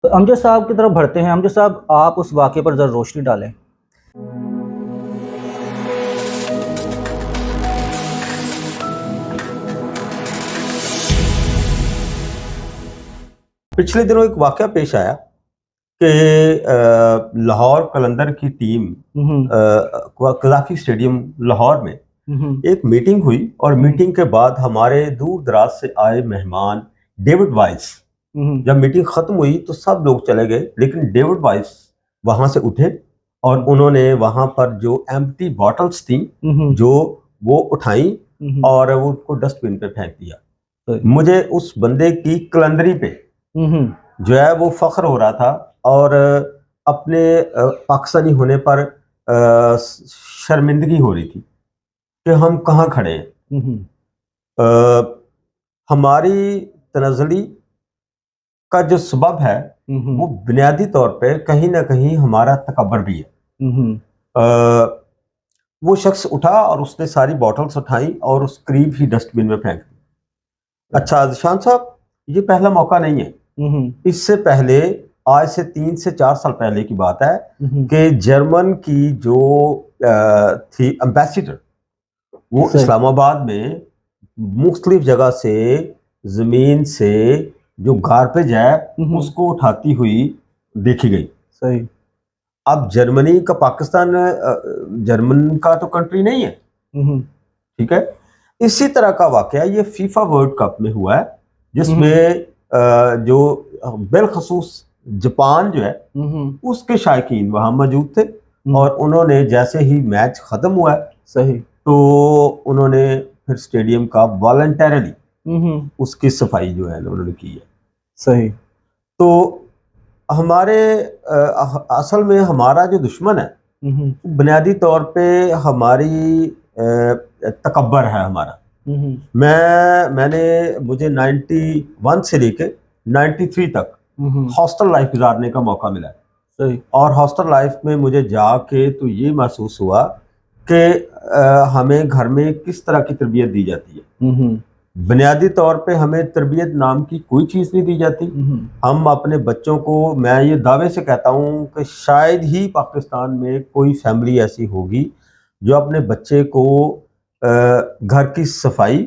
तो अमजद साहब की तरफ बढ़ते हैं। अमजद साहब, आप उस वाक़े पर ज़रा रोशनी डालें। पिछले दिनों एक वाक़या पेश आया कि लाहौर कलंदर की टीम कज़ाफ़ी स्टेडियम लाहौर में एक मीटिंग हुई और मीटिंग के बाद हमारे दूर दराज से आए मेहमान डेविड वाइस, जब मीटिंग ख़त्म हुई तो सब लोग चले गए, लेकिन डेविड वाइस वहाँ से उठे और उन्होंने वहाँ पर जो एम्प्टी बॉटल्स थी जो वो उठाई और वो उसको डस्टबिन पे फेंक दिया। मुझे उस बंदे की कलंदरी पे जो है वो फख्र हो रहा था और अपने पाकिस्तानी होने पर शर्मिंदगी हो रही थी कि हम कहाँ खड़े हैं। हमारी तनज़ली का जो सबब है वो बुनियादी तौर पे कहीं ना कहीं हमारा तकब्बर भी है। वो शख्स उठा और उसने सारी बॉटल्स उठाई और उस करीब ही डस्टबिन में फेंक दी। अच्छा ज़ीशान साहब, ये पहला मौका नहीं है। इससे पहले आज से 3 से 4 साल पहले की बात है कि जर्मन की जो थी एम्बेसडर, वो इस्लामाबाद में मुख्तलिफ जगह से ज़मीन से जो गार्बेज है उसको उठाती हुई देखी गई। सही। अब जर्मनी का पाकिस्तान जर्मन का तो कंट्री नहीं है, ठीक है। इसी तरह का वाकया ये फीफा वर्ल्ड कप में हुआ है, जिसमें जो बिलखसूस जापान जो है उसके शायकीन वहां मौजूद थे और उन्होंने जैसे ही मैच खत्म हुआ है सही तो उन्होंने फिर स्टेडियम का वॉलंटरली उसकी सफाई जो है उन्होंने की है। सही। तो हमारे असल में हमारा जो दुश्मन है बुनियादी तौर पे हमारी तकब्बर है हमारा। मैंने मुझे 91 से लेके 93 तक हॉस्टल लाइफ गुजारने का मौका मिला है। सही। और हॉस्टल लाइफ में मुझे जाके तो ये महसूस हुआ कि हमें घर में किस तरह की तरबियत दी जाती है। बुनियादी तौर पे हमें तरबियत नाम की कोई चीज़ नहीं दी जाती। हम अपने बच्चों को, मैं ये दावे से कहता हूँ कि शायद ही पाकिस्तान में कोई फैमिली ऐसी होगी जो अपने बच्चे को घर की सफाई,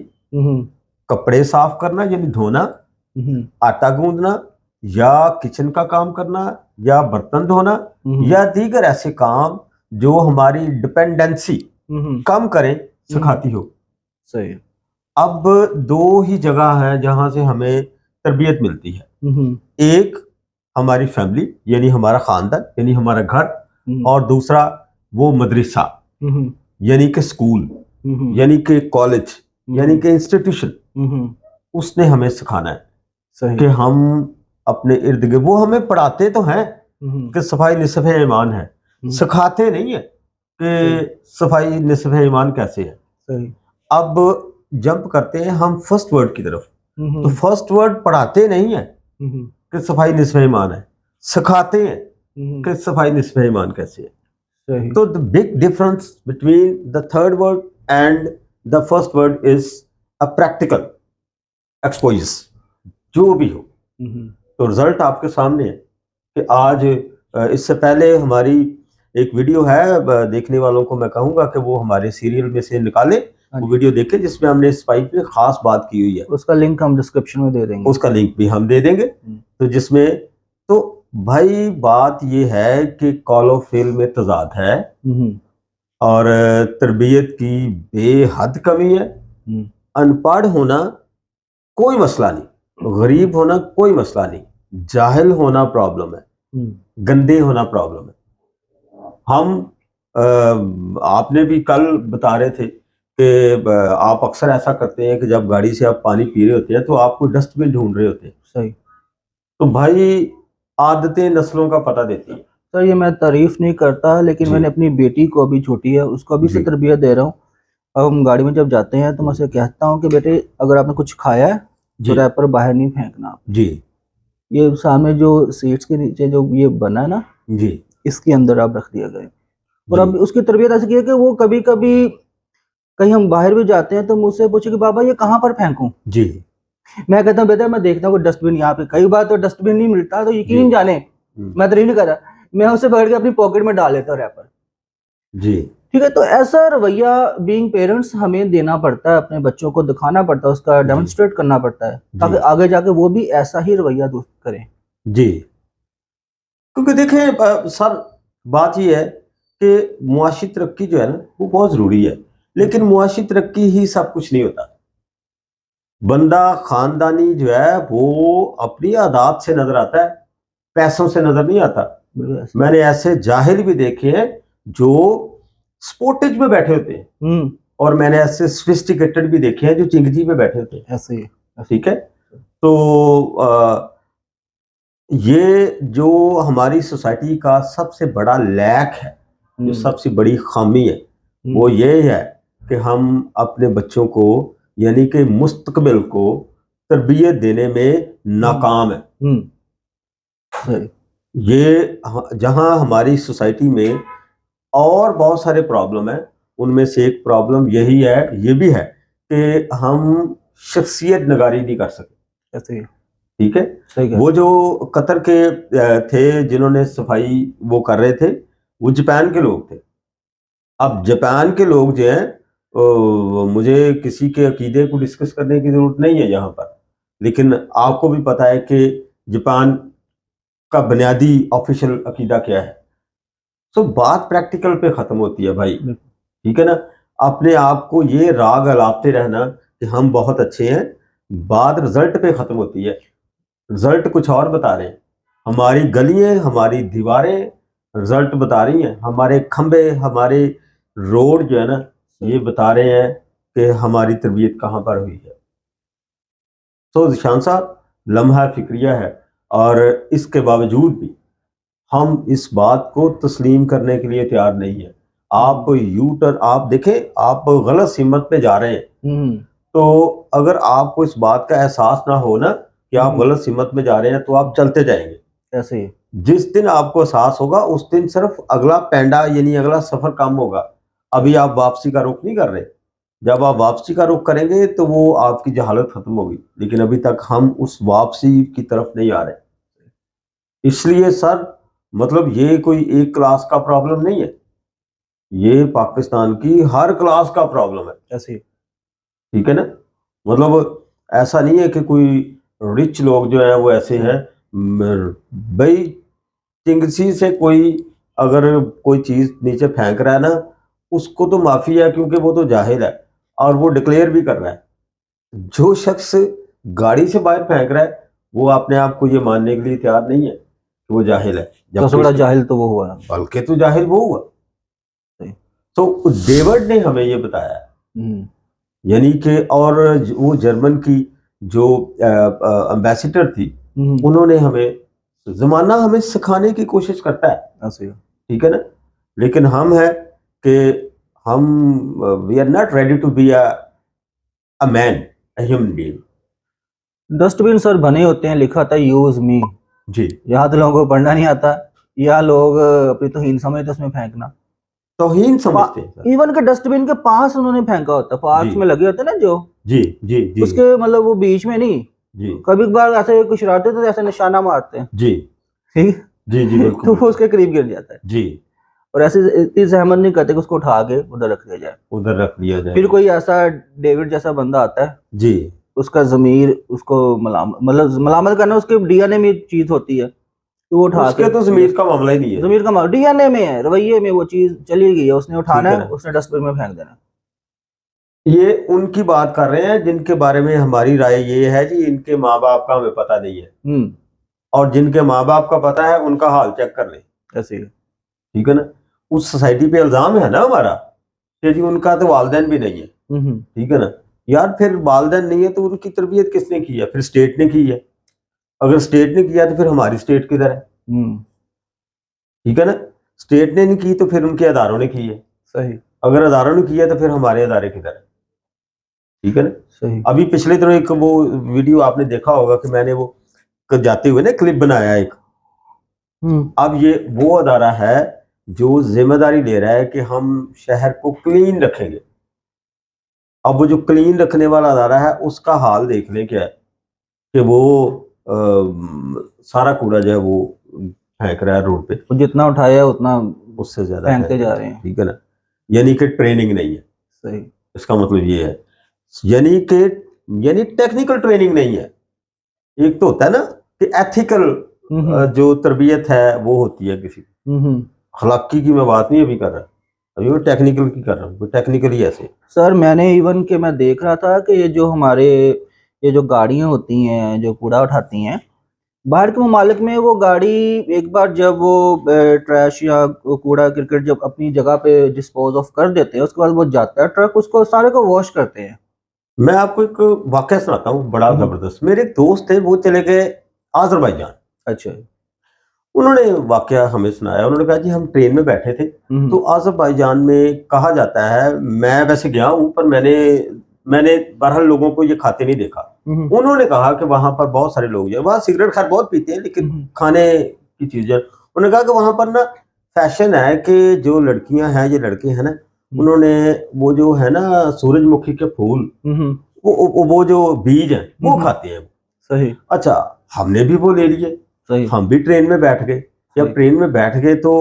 कपड़े साफ करना यानी धोना, आटा गूंदना या किचन का काम करना या बर्तन धोना या दीगर ऐसे काम जो हमारी डिपेंडेंसी कम करें सिखाती हो। सही। अब दो ही जगह है जहां से हमें तरबियत मिलती है। एक हमारी फैमिली यानी हमारा खानदान यानी हमारा घर, और दूसरा वो मदरसा यानी कि स्कूल यानी कि कॉलेज यानी कि इंस्टीट्यूशन। उसने हमें सिखाना है कि हम अपने इर्द गिर्द, वो हमें पढ़ाते तो हैं कि सफाई निसफ़ ईमान है, सिखाते नहीं है कि सफाई निसफ़ ईमान कैसे है। अब जंप करते हैं हम फर्स्ट वर्ड की तरफ, तो फर्स्ट वर्ड पढ़ाते नहीं है कि सफाई निसफ़ ईमान है, सिखाते हैं कि सफाई निसफ़ ईमान कैसे है। तो the big difference between the third word and the first word is a practical exposure, जो भी हो। तो रिजल्ट आपके सामने है कि आज इससे पहले हमारी एक वीडियो है, देखने वालों को मैं कहूंगा कि वो हमारे सीरियल में से निकाले वो वीडियो देखें जिसमें हमने सफाई पे खास बात की हुई है। उसका लिंक हम डिस्क्रिप्शन में दे देंगे। उसका लिंक भी हम दे देंगे। तो जिसमें तो भाई बात ये है कि कॉलो फेल में तजाद है और तरबियत की बेहद कमी है। अनपढ़ होना कोई मसला नहीं, गरीब होना कोई मसला नहीं, जाहिल होना प्रॉब्लम है, गंदे होना प्रॉब्लम है। हम आपने भी कल बता रहे थे कि आप अक्सर ऐसा करते हैं कि जब गाड़ी से आप पानी पी रहे होते हैं तो आप कोई डस्टबिन ढूंढ रहे होते हैं। सही। तो भाई आदतें नस्लों का पता देती है। सर, ये मैं तारीफ नहीं करता, लेकिन मैंने अपनी बेटी को, अभी छोटी है, उसको अभी से तरबियत दे रहा हूँ। अब हम गाड़ी में जब जाते हैं तो मैं उसे कहता हूँ कि बेटे, अगर आपने कुछ खाया है तो रैपर बाहर नहीं फेंकना आप जी। ये सामने जो सीट्स के नीचे जो ये बना है ना जी, इसके अंदर आप रख दिया गया। और अब उसकी तरबियत ऐसी की है कि वो कभी कभी कहीं हम बाहर भी जाते हैं तो मुझसे पूछे कि बाबा ये कहाँ पर फेंकूं। जी। मैं कहता हूँ बेटा, मैं देखता हूँ डस्टबिन यहाँ पे, कई बार तो डस्टबिन नहीं मिलता तो यकीन जी। जाने मैं तो नहीं कर रहा, मैं उसे पकड़ के अपनी पॉकेट में डाल लेता हूँ रैपर। जी ठीक है, तो ऐसा रवैया बीइंग पेरेंट्स हमें देना पड़ता है, अपने बच्चों को दिखाना पड़ता है, उसका जी डेमोन्स्ट्रेट करना पड़ता है, जी ताकि आगे जाके वो भी ऐसा ही रवैया करें। जी। क्योंकि देखें सर, बात ये है कि मुआशी तरक्की जो है ना वो बहुत ज़रूरी है, लेकिन मुआशी तरक्की ही सब कुछ नहीं होता। बंदा खानदानी जो है वो अपनी आदात से नजर आता है, पैसों से नजर नहीं आता। बिल्कुल ऐसे। मैंने ऐसे जाहिल भी देखे हैं जो स्पोर्टेज में बैठे होते हैं, और मैंने ऐसे सोफिस्टिकेटेड भी देखे हैं जो चिंगजी में बैठे होते हैं। ऐसे ही। ठीक है, तो ये जो हमारी सोसाइटी का सबसे बड़ा लैक है, जो सबसे बड़ी खामी है, वो ये है कि हम अपने बच्चों को यानी कि मुस्तकबिल को तरबियत देने में नाकाम है। सही। ये जहां हमारी सोसाइटी में और बहुत सारे प्रॉब्लम है, उनमें से एक प्रॉब्लम यही है, ये भी है कि हम शख्सियत नगारी नहीं कर सकते। ऐसे ही। ठीक है, सही कह वो जो कतर के थे जिन्होंने सफाई वो कर रहे थे, वो जापान के लोग थे। अब जापान के लोग जो हैं, मुझे किसी के अकीदे को डिस्कस करने की जरूरत नहीं है यहाँ पर, लेकिन आपको भी पता है कि जापान का बुनियादी ऑफिशियल अकीदा क्या है। तो बात प्रैक्टिकल पे खत्म होती है भाई। ठीक है ना, अपने आप को ये राग अलापते रहना कि हम बहुत अच्छे हैं, बात रिजल्ट पे खत्म होती है। रिजल्ट कुछ और बता रहे हैं, हमारी गलियां, हमारी दीवारें रिजल्ट बता रही हैं, हमारे खंबे, हमारे रोड जो है ना, ये बता रहे हैं कि हमारी तरबियत कहाँ पर हुई है। तो निशान साहब, लम्हा फिक्रिया है, और इसके बावजूद भी हम इस बात को तस्लीम करने के लिए तैयार नहीं है। आप यू टर्न, आप देखें, आप गलत सिमत पे जा रहे हैं, तो अगर आपको इस बात का एहसास ना हो ना कि आप गलत सिमत में जा रहे हैं, तो आप चलते जाएंगे। ऐसे ही। जिस दिन आपको एहसास होगा उस दिन सिर्फ अगला पैंडा यानी अगला सफर कम होगा। अभी आप वापसी का रुख नहीं कर रहे, जब आप वापसी का रुख करेंगे तो वो आपकी जहालत खत्म होगी, लेकिन अभी तक हम उस वापसी की तरफ नहीं आ रहे। इसलिए सर, मतलब ये कोई एक क्लास का प्रॉब्लम नहीं है, ये पाकिस्तान की हर क्लास का प्रॉब्लम है। ऐसे ही। ठीक है ना, मतलब ऐसा नहीं है कि कोई रिच लोग जो है वो ऐसे हैं। भाई, चिंगसी से कोई अगर कोई चीज नीचे फेंक रहा है ना, उसको तो माफी है, क्योंकि वो तो जाहिल है और वो डिक्लेयर भी कर रहा है। जो शख्स गाड़ी से बाहर फेंक रहा है, वो अपने आप को ये मानने के लिए तैयार नहीं है कि वो जाहिल है, सबसे बड़ा जाहिल तो वो हुआ ना। बल्कि तो जाहिल वो हुआ। सही। तो डेविड ने हमें ये बताया, यानी कि, और वो जर्मन की जो एम्बेसडर थी, उन्होंने हमें, जमाना हमें सिखाने की कोशिश करता है। ठीक है ना, लेकिन हम है कि हम we are not ready to be a man, a human being. Dustbin sir बने होते हैं, लिखा था यूज मी। जी, यहाँ तो लोगों को पढ़ना नहीं आता, या लोग अपनी तौहीन समझते उसमें फेंकना। तौहीन समझते हैं सर। इवन के डस्टबिन के पास उन्होंने फेंका होता है, पार्क में लगे होते हैं ना जो, जी जी जी, उसके मतलब वो बीच में नहीं। जी, कभी कभार ऐसे कुछ शरारते तो ऐसे निशाना मारते हैं। जी ठीक। जी जी, बिल्कुल तो वो उसके करीब गिर जाता है। जी, और ऐसे इतनी जहमत नहीं करते कि उसको उठा के उधर रख दिया जाए। उधर रख दिया जाए। फिर कोई ऐसा डेविड जैसा बंदा आता है, जी, उसका जमीर उसको मतलब मलामत करना उसके डीएनए में चीज होती है, तो वो उठा उसके के, तो जमीर का मामला ही नहीं है। जमीर का डीएनए में है, रवैये में वो चीज चली गई है, उसने उठाना ठीक है है, ना। उसने डस्टबिन में फेंक देना। ये उनकी बात कर रहे हैं जिनके बारे में हमारी राय ये है जी, इनके माँ बाप का हमें पता नहीं है, और जिनके माँ बाप का पता है उनका हाल चेक कर ले। ऐसे ही। ठीक है ना, उस सोसाइटी पे इल्जाम है ना हमारा कि जी उनका तो वालदैन भी नहीं है। ठीक है ना, यार फिर वालदैन नहीं है तो उनकी तरबियत किसने की है? फिर स्टेट ने की है। अगर स्टेट ने किया तो फिर हमारी स्टेट किधर है? ठीक है ना, स्टेट ने नहीं की तो फिर उनके अदारों ने की है। सही। अगर अदारों ने किया तो फिर हमारे अदारे किधर है? ठीक है ना। सही। अभी पिछले दिनों एक वो वीडियो आपने देखा होगा कि मैंने वो जाते हुए ना क्लिप बनाया एक। अब ये वो अदारा है जो जिम्मेदारी ले रहा है कि हम शहर को क्लीन रखेंगे। अब वो जो क्लीन रखने वाला अदारा है उसका हाल देख लें क्या है। कि वो सारा कूड़ा जो है वो फेंक रहा है रोड पे, वो जितना उठाया उतना उससे ज्यादा फेंकते फेंक जा रहा रहे है, हैं। ठीक है ना। यानी कि ट्रेनिंग नहीं है, सही। इसका मतलब ये है। यानी कि यानी टेक्निकल ट्रेनिंग नहीं है। एक तो होता है ना कि एथिकल जो तरबियत है वो होती है किसी की। अखलाकी की मैं बात नहीं अभी कर रहा, अभी मैं टेक्निकल की कर रहा हूँ, टेक्निकली ऐसे। सर मैंने इवन के मैं देख रहा था कि ये जो गाड़ियां होती हैं जो कूड़ा उठाती हैं, बाहर के ममालिक में वो गाड़ी एक बार जब वो ट्रैश या कूड़ा क्रिकेट जब अपनी जगह पे डिस्पोज ऑफ कर देते हैं, उसके बाद वो जाता है ट्रक, उसको सारे को वॉश करते हैं। मैं आपको एक वाकया सुनाता हूँ बड़ा जबरदस्त। मेरे एक दोस्त थे, वो चले गए आजरबाईजान। अच्छा। उन्होंने वाकया हमें सुनाया। उन्होंने कहा जी हम ट्रेन में बैठे थे, तो आजरबाईजान में कहा जाता है, मैं वैसे गया हूँ पर मैंने मैंने बहरहाल लोगों को ये खाते नहीं देखा। उन्होंने कहा कि वहां पर बहुत सारे लोग जो है वहाँ सिगरेट खैर बहुत पीते हैं, लेकिन खाने की चीजें, उन्होंने कहा कि वहां पर ना फैशन है कि जो लड़कियां हैं, ये लड़के हैं ना, उन्होंने वो जो है ना सूरजमुखी के फूल, वो जो बीज है वो खाते हैं। सही। अच्छा, हमने भी वो ले लिए, सही। हम भी ट्रेन में बैठ गए। जब ट्रेन में बैठ गए तो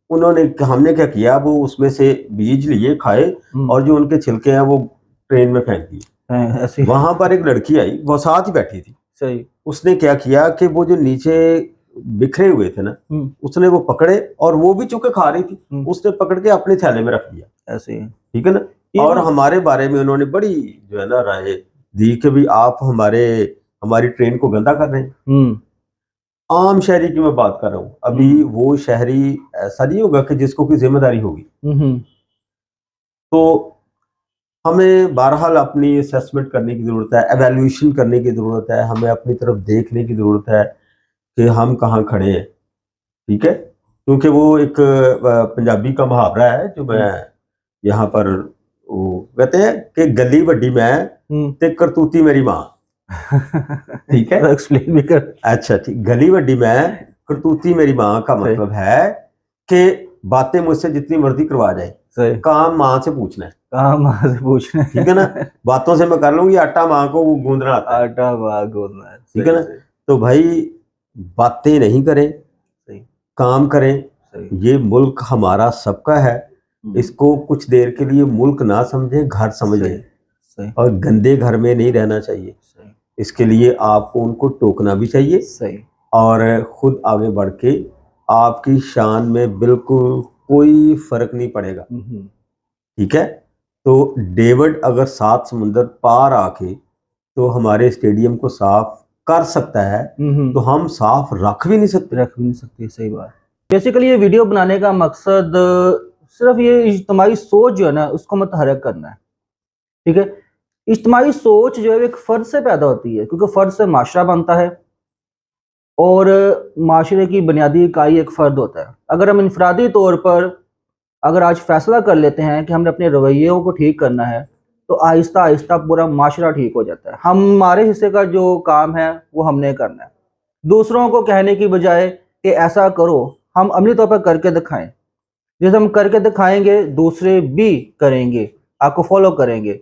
हमने क्या किया, वो उसमें से बीज लिए खाए और जो उनके छिलके हैं वो ट्रेन में फेंक दिए। ऐसी। वहां पर एक लड़की आई, वो साथ ही बैठी थी। सही। उसने क्या किया कि वो जो नीचे बिखरे हुए थे ना, उसने वो पकड़े और वो भी चूंकि खा रही थी, उसने पकड़ के अपने थैले में रख दिया। ऐसे। ठीक है ना। और हमारे बारे में उन्होंने बड़ी जो है ना राय दी कि भाई आप हमारी ट्रेन को गंदा कर रहे हैं। आम शहरी की मैं बात कर रहा हूँ, अभी वो शहरी ऐसा नहीं होगा कि जिसको कोई जिम्मेदारी होगी। तो हमें बहरहाल अपनी असेसमेंट करने की जरूरत है, एवेल्यूशन करने की जरूरत है, हमें अपनी तरफ देखने की जरूरत है कि हम कहाँ खड़े हैं। ठीक है, क्योंकि वो एक पंजाबी का मुहावरा है जो मैं यहाँ पर, वो कहते हैं कि गली वड्डी मैं ते करतूती मेरी माँ। ठीक है, एक्सप्लेन भी कर। अच्छा ठीक, गली वड्डी मैं करतूती मेरी माँ का मतलब है कि बातें मुझसे जितनी मर्जी करवा जाए, काम माँ से पूछना है। काम माँ से पूछना है, ठीक है ना। बातों से मैं कर लूंगी, आटा माँ को गूंदना आता है। आटा माँ गूंदना है, ठीक है ना। तो भाई बातें नहीं करें, काम करें। ये मुल्क हमारा सबका है, इसको कुछ देर के लिए मुल्क ना समझें, घर समझें। और गंदे घर में नहीं रहना चाहिए। इसके लिए आपको उनको टोकना भी चाहिए और खुद आगे बढ़ के आपकी शान में बिल्कुल कोई फर्क नहीं पड़ेगा। ठीक है। तो डेविड अगर 7 समुंदर पार आके तो हमारे स्टेडियम को साफ कर सकता है, तो हम साफ रख भी नहीं सकते। सही बात। बेसिकली ये वीडियो बनाने का मकसद सिर्फ ये इज्तिमाई सोच जो है ना उसको मुतहर्रिक करना है। ठीक है, इज्तिमाई सोच जो है एक फर्द से पैदा होती है, क्योंकि फर्द से माशरा बनता है और माशरे की बुनियादी इकाई एक फ़र्द होता है। अगर हम इनफरादी तौर पर अगर आज फैसला कर लेते हैं कि हमने अपने रवैयों को ठीक करना है, तो आहिस्ता आहिस्ता पूरा माशरा ठीक हो जाता है। हमारे हिस्से का जो काम है वो हमने करना है, दूसरों को कहने की बजाय कि ऐसा करो, हम अमली तौर पर करके दिखाएं। जैसे हम करके दिखाएंगे दूसरे भी करेंगे, आपको फॉलो करेंगे।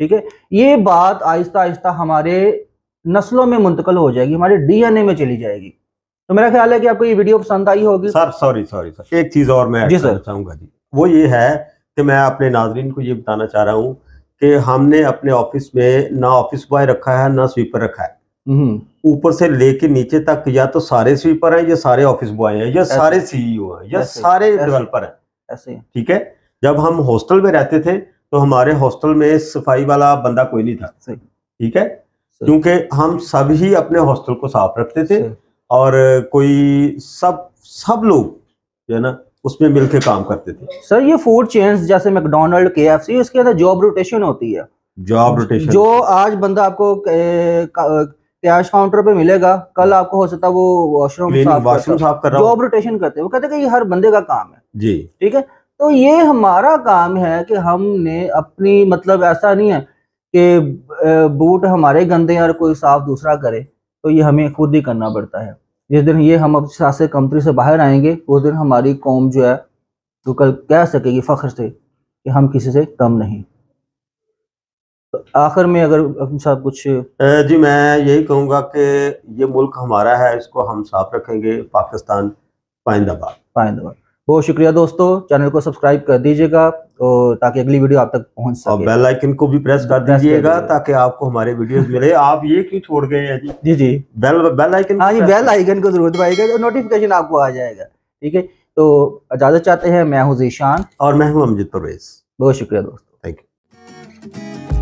ठीक है, ये बात आहिस्ता आहिस्ता हमारे नस्लों में मुंतकल हो जाएगी, हमारे डीएनए में चली जाएगी। तो मेरा ख्याल है कि आपको ये वीडियो पसंद आई होगी। सर सॉरी एक चीज और मैं ऐड करना चाहूंगा जी, वो ये है कि मैं अपने नाजरीन को ये बताना चाह रहा हूँ कि हमने अपने ऑफिस में ना ऑफिस बॉय रखा है ना स्वीपर रखा है। ऊपर से लेके नीचे तक या तो सारे स्वीपर हैं या सारे ऑफिस बॉय हैं या सारे सीईओ हैं या सारे डेवलपर हैं। ऐसे ठीक है। जब हम हॉस्टल में रहते थे तो हमारे हॉस्टल में सफाई वाला बंदा कोई नहीं था। ठीक है, क्योंकि हम सब ही अपने हॉस्टल को साफ रखते थे और कोई सब लोग जो है ना उसमें मिलकर काम करते थे। सर ये फूड चेन्स जैसे मैकडोनल्ड, केएफसी, इसके अंदर जॉब रोटेशन होती है। जॉब रोटेशन, जो आज बंदा आपको कैश काउंटर पे मिलेगा, कल आपको हो सकता है वो वॉशरूम साफ कर रहा, जॉब रोटेशन करते हैं। वो कहते हैं कि ये हर बंदे का काम है जी। ठीक है, तो ये हमारा काम है कि हमने अपनी, मतलब ऐसा नहीं है कि बूट हमारे गंदे हैं और कोई साफ दूसरा करे, तो ये हमें खुद ही करना पड़ता है। जिस दिन ये हम अपनी कंट्री से बाहर आएंगे उस दिन हमारी कौम जो है तो कल कह सकेगी फख्र से कि हम किसी से कम नहीं। तो आखिर में अगर हम साहब कुछ जी मैं यही कहूँगा कि ये मुल्क हमारा है, इसको हम साफ रखेंगे। पाकिस्तान पाइंदाबाद। पाइंदाबाद। बहुत शुक्रिया दोस्तों, चैनल को सब्सक्राइब कर दीजिएगा तो ताकि अगली वीडियो आप तक पहुंच और सके। बेल आइकन को भी प्रेस कर दीजिएगा ताकि आपको हमारे वीडियोस मिले। आप ये क्यों छोड़ गए हैं जी? जी जी, बेल आइकन हाँ जी, बेल आइकन को जरूर दबाइएगा तो नोटिफिकेशन आपको आ जाएगा। ठीक है, तो इजाजत चाहते हैं। मैं हूं जीशान और मैं हूं अमजद परवेज। बहुत शुक्रिया दोस्तों। Thank you.